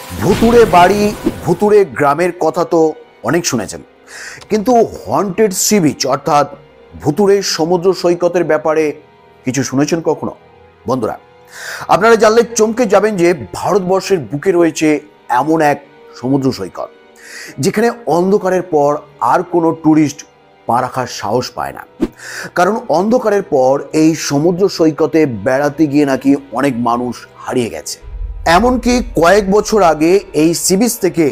ভুতুড়ে বাড়ি, ভুতুড়ে গ্রামের কথা তো অনেক শুনেছেন, কিন্তু হন্টেড সি বিচ অর্থাৎ ভুতুড়ে সমুদ্র সৈকতের ব্যাপারে কিছু শুনেছেন কখনো? বন্ধুরা, আপনারা জানলে চমকে যাবেন যে ভারতবর্ষের বুকে রয়েছে এমন এক সমুদ্র সৈকত যেখানে অন্ধকারের পর আর কোনো ট্যুরিস্ট পা রাখার সাহস পায় না। কারণ অন্ধকারের পর এই সমুদ্র সৈকতে বেড়াতে গিয়ে নাকি অনেক মানুষ হারিয়ে গেছে। এমনকি কয়েক বছর আগে এই সি বিচ থেকে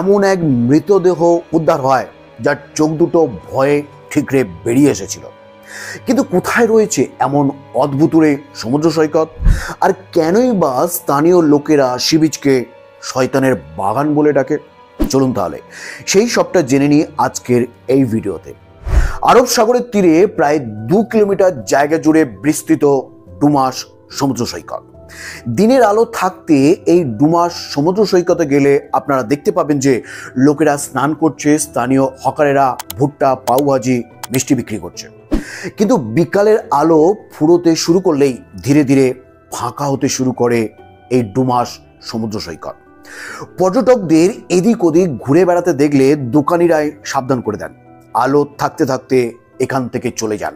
এমন এক মৃতদেহ উদ্ধার হয় যার চোখ দুটো ভয়ে ঠিকরে বেরিয়ে এসেছিল। কিন্তু কোথায় রয়েছে এমন অদ্ভুতুড়ে সমুদ্র সৈকত, আর কেনই বা স্থানীয় লোকেরা সি বিচকে শয়তানের বাগান বলে ডাকে? চলুন তাহলে সেই সবটা জেনে নিই আজকের এই ভিডিওতে। আরব সাগরের তীরে প্রায় 2 কিলোমিটার জায়গা জুড়ে বিস্তৃত ডুমাস সমুদ্র সৈকত। দিনের আলো থাকতে এই ডুমাস সমুদ্র সৈকতে গেলে আপনারা দেখতে পাবেন যে লোকেরা স্নান করছে, স্থানীয় হকারেরা ভুট্টা, পাউভাজি, মিষ্টি বিক্রি করছে। কিন্তু বিকালের আলো ফুরোতে শুরু করলেই ধীরে ধীরে ফাঁকা হতে শুরু করে এই ডুমাস সমুদ্র সৈকত। পর্যটকদের এদিক ওদিক ঘুরে বেড়াতে দেখলে দোকানিরাই সাবধান করে দেন, আলো থাকতে থাকতে এখান থেকে চলে যান,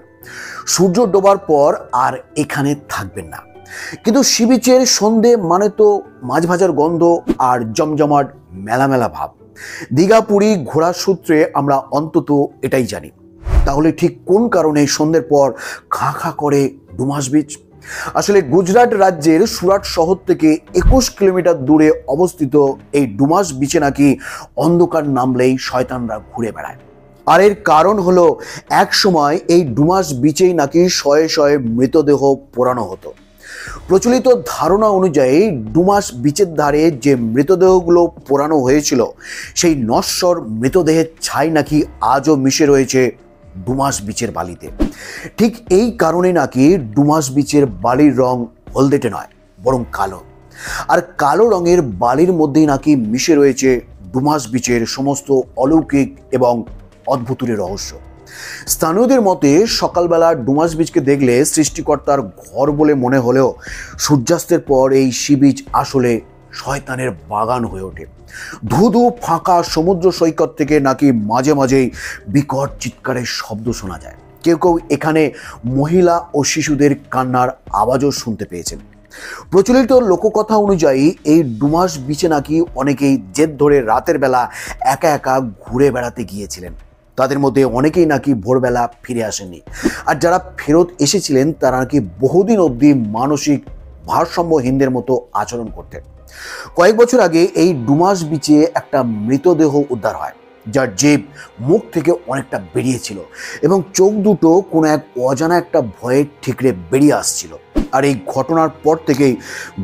সূর্য ডোবার পর আর এখানে থাকবেন না। কিন্তু সি বিচের সন্ধে মানে তো মাছ ভাজার গন্ধ আর জমজমাট মেলা মেলা ভাব। দীঘা, পুরী ঘোরার সূত্রে আমরা অন্তত এটাই জানি। তাহলে ঠিক কোন কারণে সন্ধ্যের পর খা খা করে ডুমাস বিচ? আসলে গুজরাট রাজ্যের সুরাট শহর থেকে 21 কিলোমিটার দূরে অবস্থিত এই ডুমাস বিচে নাকি অন্ধকার নামলেই শয়তানরা ঘুরে বেড়ায়। আর এর কারণ হলো, এক সময় এই ডুমাস বিচেই নাকি শয়ে শয়ে মৃতদেহ পোড়ানো হতো। প্রচলিত ধারণা অনুযায়ী ডুমাস বিচের ধারে যে মৃতদেহগুলো পোড়ানো হয়েছিল সেই নশ্বর মৃতদেহের ছাই নাকি আজও মিশে রয়েছে ডুমাস বিচের বালিতে। ঠিক এই কারণে নাকি ডুমাস বিচের বালির রং হলদেটে নয়, বরং কালো। আর কালো রঙের বালির মধ্যেই নাকি মিশে রয়েছে ডুমাস বিচের সমস্ত অলৌকিক এবং অদ্ভুতুরে রহস্য। স্থানীয়দের মতে সকালবেলা ডুমাস বিচকে দেখলে সৃষ্টিকর্তার ঘর বলে মনে হলেও সূর্যাস্তের পর এই সি বিচ আসলে শয়তানের বাগান হয়ে ওঠে। ধুধু ফাঁকা সমুদ্র সৈকত থেকে নাকি মাঝে মাঝেই বিকট চিৎকারের শব্দ শোনা যায়। কেউ কেউ এখানে মহিলা ও শিশুদের কান্নার আওয়াজও শুনতে পেয়েছেন। প্রচলিত লোককথা অনুযায়ী এই ডুমাস বিচে নাকি অনেকেই জেদ ধরে রাতের বেলা একা একা ঘুরে বেড়াতে গিয়েছিলেন। তাদের মধ্যে অনেকেই নাকি ভোরবেলা ফিরে আসেননি, আর যারা ফেরত এসেছিলেন তারা নাকি বহুদিন অবধি মানসিক ভারসাম্যহীনদের মতো আচরণ করতেন। কয়েক বছর আগে এই ডুমাস বিচে একটা মৃতদেহ উদ্ধার হয় যার জিভ মুখ থেকে অনেকটা বেরিয়েছিল এবং চোখ দুটো কোনো এক অজানা একটা ভয়ে ঠিকরে বেরিয়ে আসছিল। আর এই ঘটনার পর থেকেই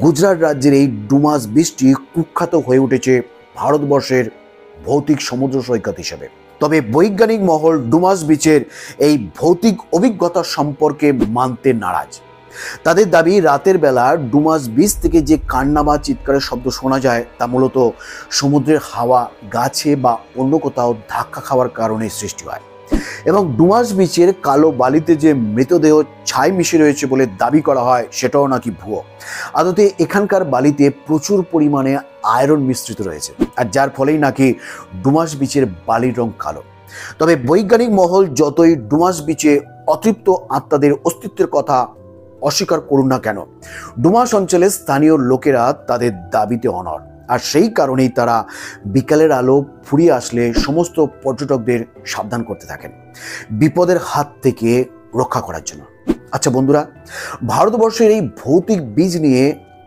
গুজরাট রাজ্যের এই ডুমাস বিচটি কুখ্যাত হয়ে উঠেছে ভারতবর্ষের ভৌতিক সমুদ্র সৈকত হিসেবে। তবে বৈজ্ঞানিক মহল ডুমাস বিচের এই ভৌতিক অভিজ্ঞতা সম্পর্কে মানতে নারাজ। তাদের দাবি, রাতের বেলা ডুমাস বিচ থেকে যে কান্না বা চিৎকারের শব্দ শোনা যায় তা মূলত সমুদ্রের হাওয়া, গাছে বা অন্য কোথাও ধাক্কা খাওয়ার কারণে সৃষ্টি হয়। এবং ডুমাস বিচের কালো বালিতে যে মৃতদেহ ছাই মিশে রয়েছে বলে দাবি করা হয় সেটাও নাকি ভুয়ো। আদতে এখানকার বালিতে প্রচুর পরিমাণে আয়রন মিশ্রিত রয়েছে, আর যার ফলেই নাকি ডুমাস বিচের বালির রং কালো। তবে বৈজ্ঞানিক মহল যতই ডুমাস বিচে অতৃপ্ত আত্মাদের অস্তিত্বের কথা অস্বীকার করুন না কেন, ডুমাস অঞ্চলের স্থানীয় লোকেরা তাদের দাবিতে অনড়। আর সেই কারণেই তারা বিকালের আলো ফুরিয়ে আসলে সমস্ত পর্যটকদের সাবধান করতে থাকেন বিপদের হাত থেকে রক্ষা করার জন্য। আচ্ছা বন্ধুরা, ভারতবর্ষের এই ভৌতিক বীজ নিয়ে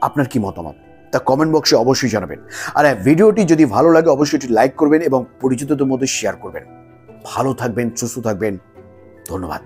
আপনার কি মতামত তা কমেন্ট বক্সে অবশ্যই জানাবেন। আর ভিডিওটি যদি ভালো লাগে অবশ্যই একটি লাইক করবেন এবং পরিচিতদের মধ্যে শেয়ার করবেন। ভালো থাকবেন, সুস্থ থাকবেন, ধন্যবাদ।